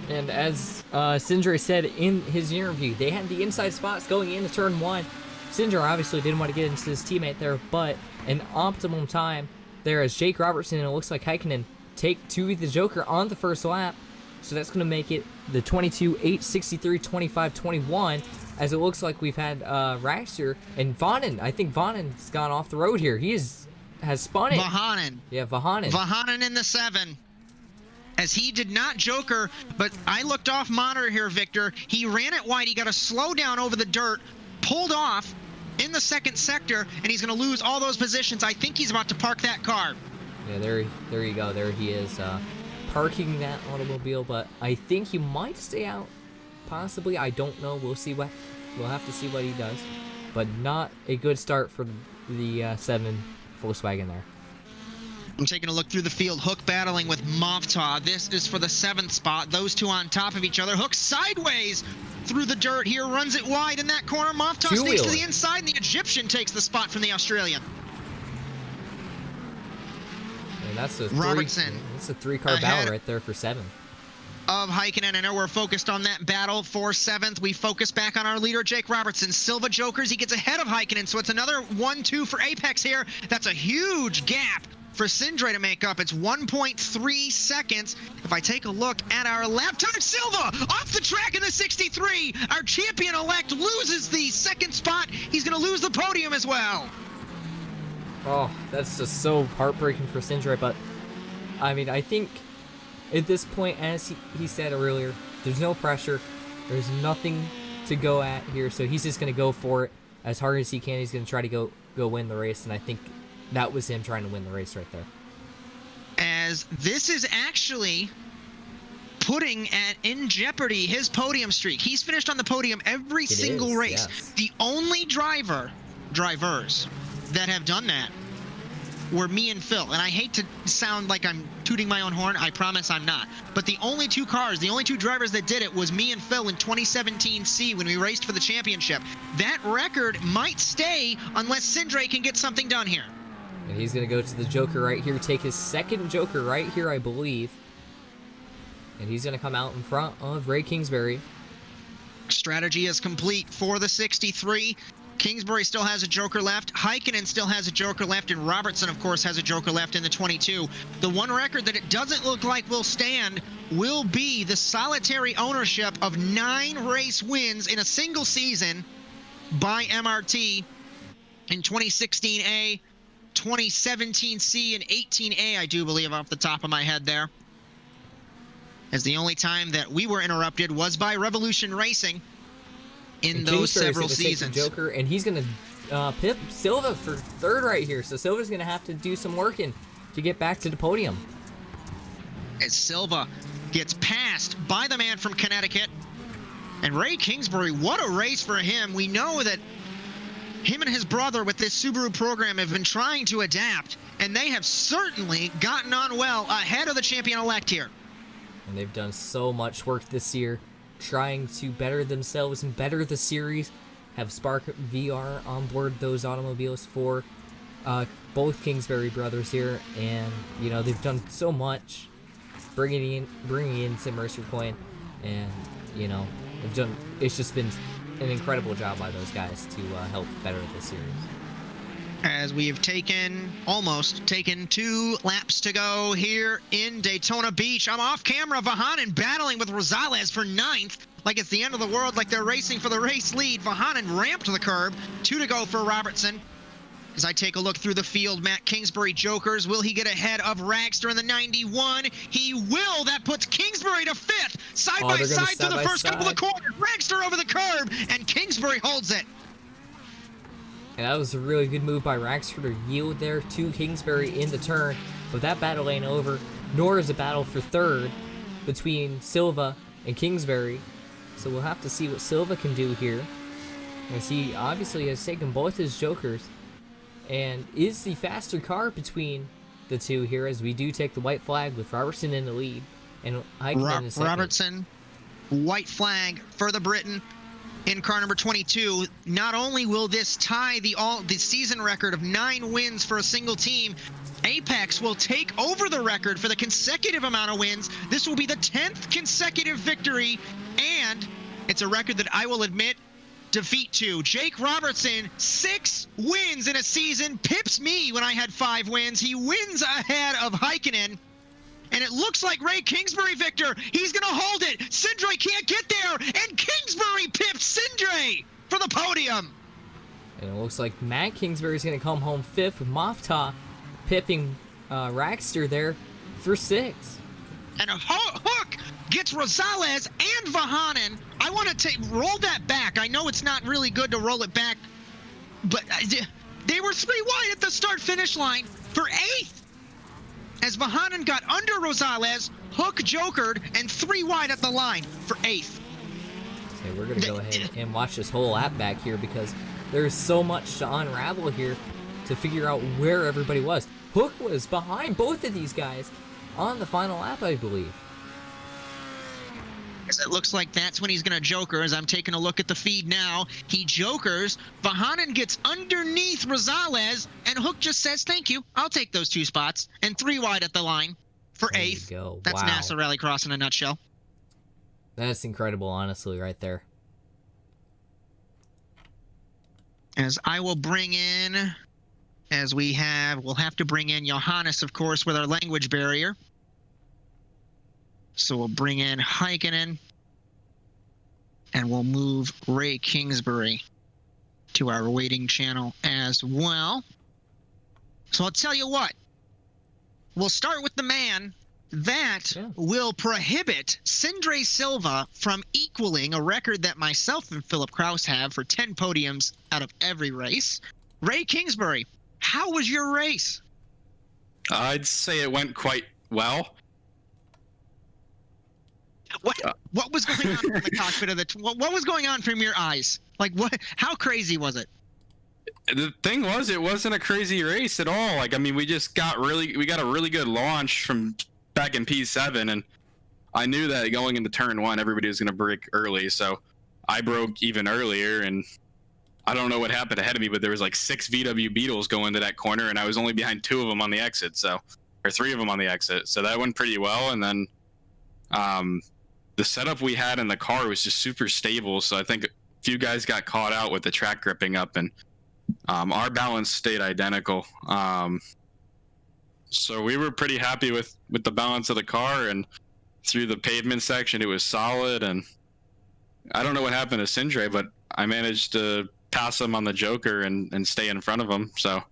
And as Sindre said in his interview, they had the inside spots going into turn 1. Sindre obviously didn't want to get into his teammate there, but an optimum time there as Jake Robertson and it looks like Heikkinen take to the Joker on the first lap. So that's going to make it the 22, 8, 63, 25, 21, as it looks like we've had Ragster and Vahanen. I think Vahanen's gone off the road here. He has spun it. Vahanen. Yeah, Vahanen. Vahanen in the 7. As he did not joker, but I looked off monitor here, Victor. He ran it wide. He got a slow down over the dirt, pulled off in the 2nd sector, and he's going to lose all those positions. I think he's about to park that car. Yeah, there you go. There he is, parking that automobile, but I think he might stay out. Possibly. I don't know. We'll have to see what he does. But not a good start for the 7 Volkswagen there. I'm taking a look through the field. Hook battling with Moftah. This is for the 7th spot. Those two on top of each other. Hook sideways through the dirt here. Runs it wide in that corner. Moftah sneaks to the inside, and the Egyptian takes the spot from the Australian. And that's a Robertson. That's a 3-car battle right there for 7. Of Heikkinen. I know we're focused on that battle for 7th. We focus back on our leader, Jake Robertson. Silva jokers. He gets ahead of Heikkinen, so it's another 1-2 for Apex here. That's a huge gap for Sindre to make up. It's 1.3 seconds. If I take a look at our lap time, Silva off the track in the 63. Our champion-elect loses the 2nd spot. He's going to lose the podium as well. Oh, that's just so heartbreaking for Sindre, but I mean, I think at this point, as he said earlier, there's no pressure. There's nothing to go at here, so he's just going to go for it as hard as he can. He's going to try to go win the race, and I think that was him trying to win the race right there. As this is actually putting in jeopardy his podium streak. He's finished on the podium every single race. Yes. The only drivers that have done that were me and Phil. And I hate to sound like I'm tooting my own horn. I promise I'm not. But the only two drivers that did it was me and Phil in 2017 C when we raced for the championship. That record might stay unless Sindre can get something done here. And he's going to go to the Joker right here, take his 2nd Joker right here, I believe. And he's going to come out in front of Ray Kingsbury. Strategy is complete for the 63. Kingsbury still has a joker left. Heikkinen still has a joker left. And Robertson, of course, has a joker left in the 22. The one record that it doesn't look like will stand will be the solitary ownership of 9 race wins in a single season by MRT in 2016A, 2017C, and 18A, I do believe, off the top of my head there. As the only time that we were interrupted was by Revolution Racing in those several seasons. Take the joker, and he's going to pip Silva for third right here. So Silva's going to have to do some working to get back to the podium. As Silva gets passed by the man from Connecticut. And Ray Kingsbury, what a race for him. We know that him and his brother with this Subaru program have been trying to adapt, and they have certainly gotten on well ahead of the champion-elect here. And they've done so much work this year, trying to better themselves and better the series, have Spark VR on board those automobiles for both Kingsbury brothers here, and you know they've done so much, bringing in Simracer coin, and you know they've done. It's just been an incredible job by those guys to help better the series. As we have almost taken 2 laps to go here in Daytona Beach. I'm off camera. Vahanen battling with Rosales for 9th. Like it's the end of the world, like they're racing for the race lead. Vahanen ramped the curb. 2 to go for Robertson. As I take a look through the field, Matt Kingsbury jokers. Will he get ahead of Ragster in the 91? He will. That puts Kingsbury to 5th. Side by side through the first couple of corners. Ragster over the curb, and Kingsbury holds it. And that was a really good move by Ragster to yield there to Kingsbury in the turn. But that battle ain't over, nor is a battle for third between Silva and Kingsbury. So we'll have to see what Silva can do here, as he obviously has taken both his jokers and is the faster car between the two here, as we do take the white flag with Robertson in the lead and Heikkinen in second. Robertson, white flag for the Briton in car number 22. Not only will this tie the season record of 9 wins for a single team, Apex will take over the record for the consecutive amount of wins. This will be the 10th consecutive victory, and it's a record that I will admit defeat to. Jake Robertson, 6 wins in a season, pips me when I had 5 wins. He wins ahead of Heikkinen. And it looks like Ray Kingsbury, Victor, he's going to hold it. Sindre can't get there, and Kingsbury pips Sindre for the podium. And it looks like Matt Kingsbury's going to come home 5th with Mafta pipping Ragster there for 6th. And a Hook gets Rosales and Vahanen. I want to roll that back. I know it's not really good to roll it back, but they were 3 wide at the start-finish line for 8th. As Vahanen got under Rosales, Hook jokered, and 3 wide at the line for 8th. Okay, we're going to go ahead and watch this whole lap back here, because there's so much to unravel here to figure out where everybody was. Hook was behind both of these guys on the final lap, I believe. It looks like that's when he's going to joker. As I'm taking a look at the feed now, he jokers. Vahanen gets underneath Rosales, and Hook just says, thank you, I'll take those 2 spots. And 3 wide at the line for 8th. Go. That's wow. NASA Rallycross in a nutshell. That's incredible, honestly, right there. As I will bring in, we'll have to bring in Johannes, of course, with our language barrier. So we'll bring in Heikkinen, and we'll move Ray Kingsbury to our waiting channel as well. So I'll tell you what, we'll start with the man that will prohibit Sindre Silva from equaling a record that myself and Philip Kraus have for 10 podiums out of every race. Ray Kingsbury, how was your race? I'd say it went quite well. What was going on in the cockpit of what was going on from your eyes? Like, what? How crazy was it? The thing was, it wasn't a crazy race at all. Like, I mean, we got a really good launch from back in P7, and I knew that going into turn 1, everybody was going to brake early, so I broke even earlier, and I don't know what happened ahead of me, but there was like 6 VW Beetles going to that corner, and I was only behind 2 of them on the exit, or 3 of them on the exit, so that went pretty well. And then the setup we had in the car was just super stable. So I think a few guys got caught out with the track gripping up, and our balance stayed identical. So we were pretty happy with the balance of the car, and through the pavement section, it was solid. And I don't know what happened to Sindre, but I managed to pass him on the Joker and stay in front of him. So I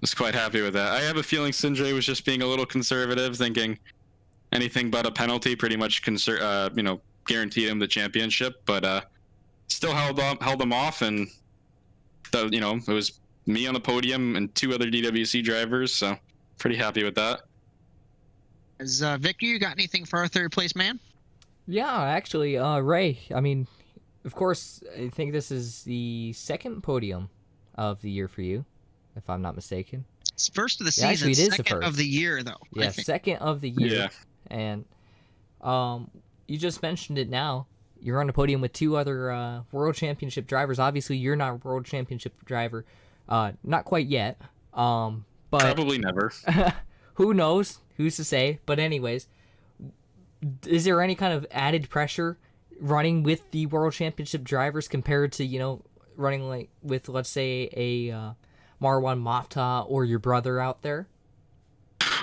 was quite happy with that. I have a feeling Sindre was just being a little conservative, thinking anything but a penalty pretty much guaranteed him the championship, but still held him off. And it was me on the podium and 2 other DWC drivers, so pretty happy with that. Victor, you got anything for our third place man? Yeah, actually, Ray, I mean, of course, I think this is the second podium of the year for you, if I'm not mistaken. It's first of the season, actually, it is second the first of the year, though. Yeah, second of the year. Yeah. And you just mentioned it now. You're on the podium with 2 other World Championship drivers. Obviously, you're not a World Championship driver. Not quite yet. But Probably never. Who knows? Who's to say? But anyways, is there any kind of added pressure running with the World Championship drivers compared to, running like with, let's say, a Marwan Mafta or your brother out there?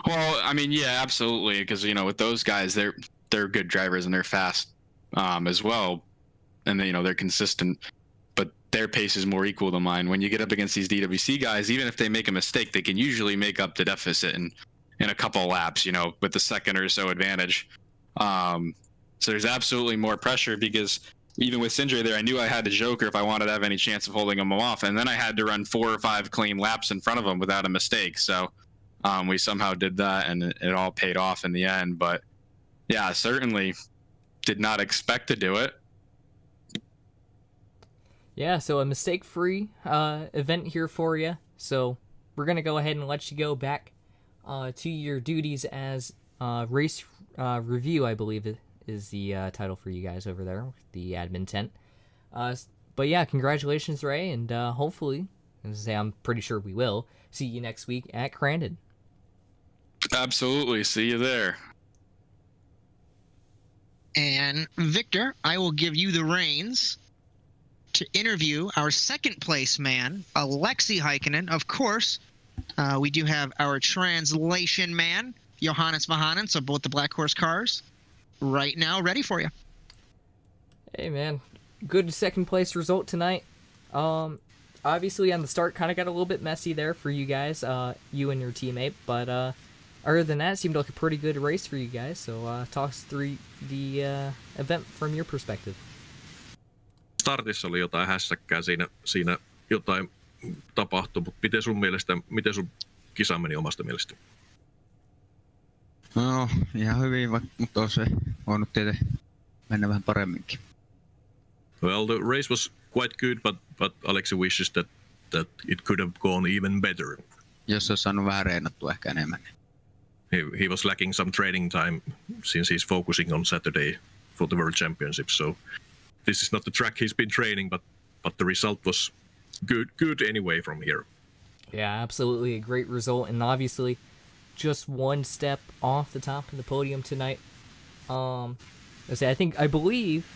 Well, I mean, yeah, absolutely, because with those guys, they're good drivers and they're fast as well, and they're consistent, but their pace is more equal to mine. When you get up against these DWC guys, even if they make a mistake, they can usually make up the deficit in a couple of laps, with the second or so advantage. So there's absolutely more pressure, because even with Sindre there, I knew I had the Joker if I wanted to have any chance of holding him off, and then I had to run 4 or 5 clean laps in front of him without a mistake. So we somehow did that, and it all paid off in the end. But yeah, certainly did not expect to do it. Yeah, so a mistake-free event here for you. So we're going to go ahead and let you go back to your duties as race review, I believe is the title for you guys over there, the admin tent. But yeah, congratulations, Ray, and hopefully, as I say, I'm pretty sure we will see you next week at Crandon. Absolutely. See you there. And Victor, I will give you the reins to interview our second place man, Alexi Heikkinen. Of course, we do have our translation man, Johannes Vahanen, so both the Black Horse cars right now ready for you. Hey, man. Good second place result tonight. Obviously, on the start, kind of got a little bit messy there for you guys, you and your teammate, but other than that, it seemed like a pretty good race for you guys. So talk us through the event from your perspective. Startissa oli jotain hässäkkää, siinä jotain tapahtui, mutta miten sun kisa meni omasta mielestä? No, ihan hyvin, mutta on se voinut tietenkin mennä vähän paremminkin. Well, the race was quite good, but Alexi wishes that it could have gone even better. Jos olisi saanut vähän reenattua ehkä enemmän. He was lacking some training time since he's focusing on Saturday for the World Championship. So this is not the track he's been training, but the result was good anyway from here. Yeah, absolutely a great result, and obviously just one step off the top of the podium tonight. I believe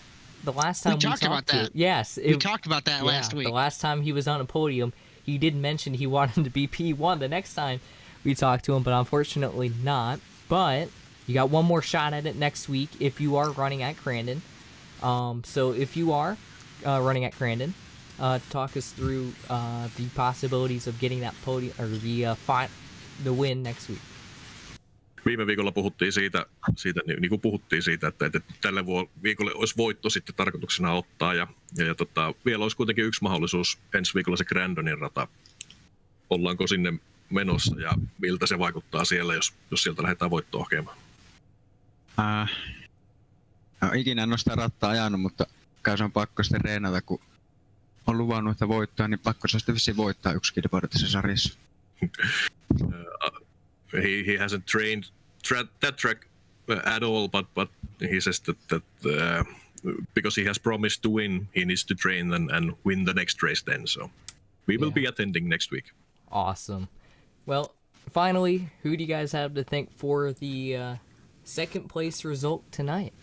the last time we talked about that. Yes, we talked about that last week. The last time he was on a podium, he did mention he wanted to be P1 the next time we talked to him, but unfortunately not. But you got one more shot at it next week if you are running at Crandon. So if you are running at Crandon, talk us through the possibilities of getting that podium or the win next week. Viime viikolla puhuttiin siitä niin kuin puhuttiin siitä, että tällä viikolla olisi voitto sitten tarkoituksena ottaa ja vielä olisi kuitenkin yksi mahdollisuus ensi viikolla se Grandonin rata. Ollaanko sinne menossa ja miltä se vaikuttaa siellä, jos sieltä lähdetään voittoa hakemaan? Ikinä en ole sitä rattaa ajanut, mutta kai se on pakko sitten reenata, kun on luvannut, että voittaa, niin pakko se sitten vissiin voittaa yksi kilpailu tässä sarjassa. He hasn't trained that track at all, but he says that because he has promised to win, he needs to train and win the next race then. So we will be attending next week. Awesome. Well, finally, who do you guys have to thank for the second place result tonight.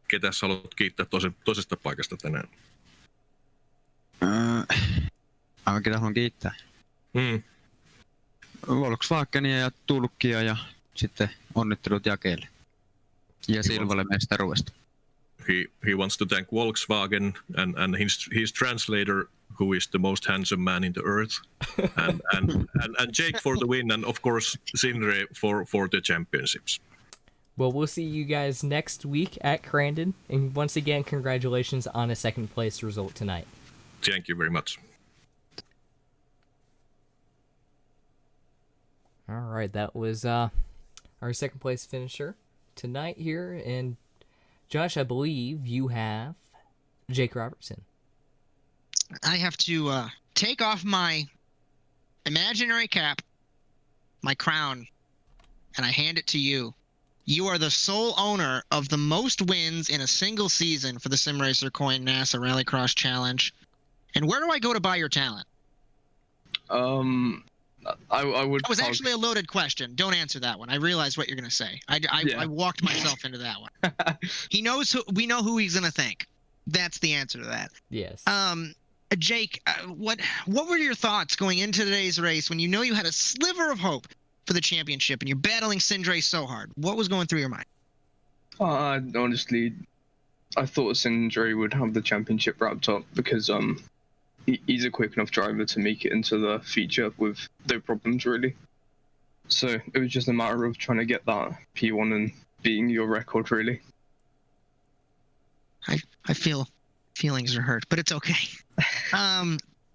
Ketäs haluat kiittää toisesta paikasta tänään? Ketä haluan kiittää? Volkswagenia ja Tulkkia ja sitten onnittelut Jakeelle. Ja Silvalle mestaruudesta. He wants to thank Volkswagen and his translator, who is the most handsome man in the earth, and Jake for the win, and of course Sindre for the championships. Well, we'll see you guys next week at Crandon, and once again, congratulations on a second place result tonight. Thank you very much. All right, that was our second place finisher tonight here, and Josh, I believe you have Jake Robertson. I have to take off my imaginary cap, my crown, and I hand it to you. You are the sole owner of the most wins in a single season for the Simracer Coin NASA RallyCross Challenge. And where do I go to buy your talent? I would. That was actually a loaded question. Don't answer that one. I realized what you're going to say. I walked myself into that one. He knows who. We know who he's going to think. That's the answer to that. Yes. Jake, what were your thoughts going into today's race when you know you had a sliver of hope for the championship and you're battling Sindre so hard? What was going through your mind? Honestly, I thought Sindre would have the championship wrapped up because he's a quick enough driver to make it into the feature with no problems, really. So it was just a matter of trying to get that P1 and beating your record, really. I feel feelings are hurt, but it's okay.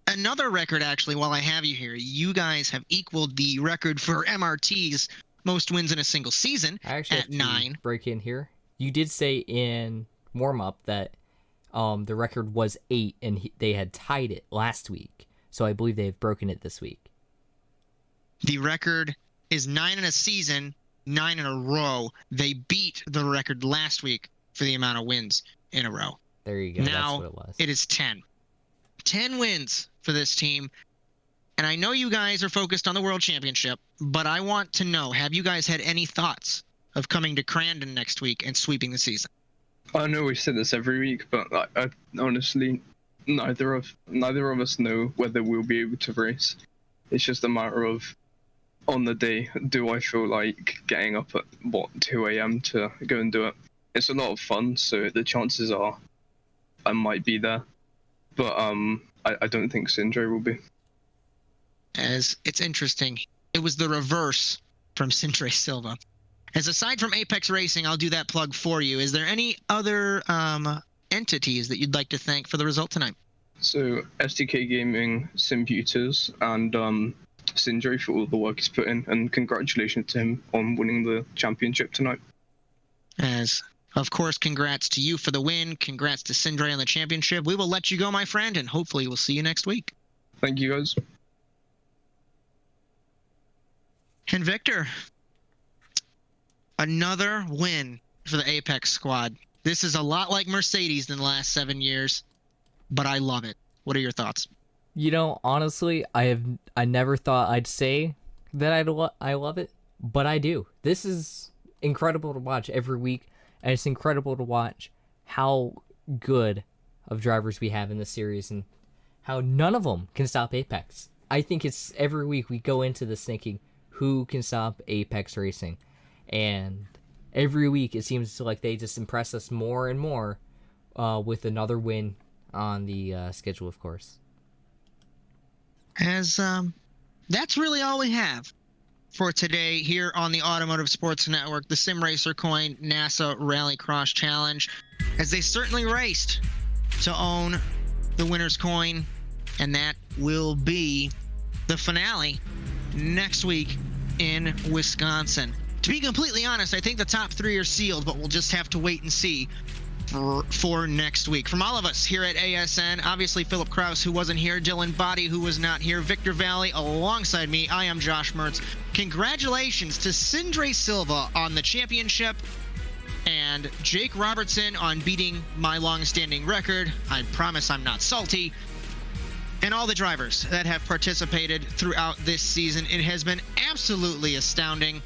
Another record, actually, while I have you here, you guys have equaled the record for MRT's most wins in a single season at 9. Break in here. You did say in warm-up that the record was 8, and they had tied it last week. So I believe they've broken it this week. The record is 9 in a season, 9 in a row. They beat the record last week for the amount of wins in a row. There you go. Now that's what it was. It is 10. 10 wins for this team. And I know you guys are focused on the World Championship, but I want to know, have you guys had any thoughts of coming to Crandon next week and sweeping the season? I know we say this every week, but I honestly, neither of us know whether we'll be able to race. It's just a matter of, on the day, do I feel like getting up at, 2 a.m. to go and do it? It's a lot of fun, so the chances are I might be there. But I don't think Sindre will be. As it's interesting, it was the reverse from Sindre Silva. As aside from Apex Racing, I'll do that plug for you. Is there any other entities that you'd like to thank for the result tonight? So SDK Gaming, Simputers, and Sindre for all the work he's put in, and congratulations to him on winning the championship tonight. As, of course, congrats to you for the win. Congrats to Sindre on the championship. We will let you go, my friend, and hopefully we'll see you next week. Thank you, guys. And Victor, another win for the Apex squad. This is a lot like Mercedes in the last 7 years, but I love it. What are your thoughts? You know, honestly, I never thought I'd say that I love it, but I do. This is incredible to watch every week, and it's incredible to watch how good of drivers we have in this series and how none of them can stop Apex. I think it's every week we go into this thinking, who can stop Apex Racing? And every week it seems like they just impress us more and more with another win on the schedule, of course. As that's really all we have for today here on the Automotive Sports Network, the Simracer Coin NASA RallyCross Challenge, as they certainly raced to own the winner's coin, and that will be the finale next week in Wisconsin. To be completely honest, I think the top 3 are sealed, but we'll just have to wait and see for next week. From all of us here at ASN, obviously Philip Kraus, who wasn't here, Dylan Body, who was not here, Victor Valley alongside me, I am Josh Mertz. Congratulations to Sindre Silva on the championship and Jake Robertson on beating my long-standing record. I promise I'm not salty. And all the drivers that have participated throughout this season. It has been absolutely astounding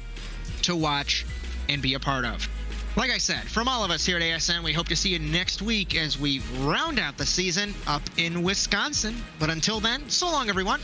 to watch and be a part of. Like I said, from all of us here at ASN, we hope to see you next week as we round out the season up in Wisconsin. But until then, so long, everyone.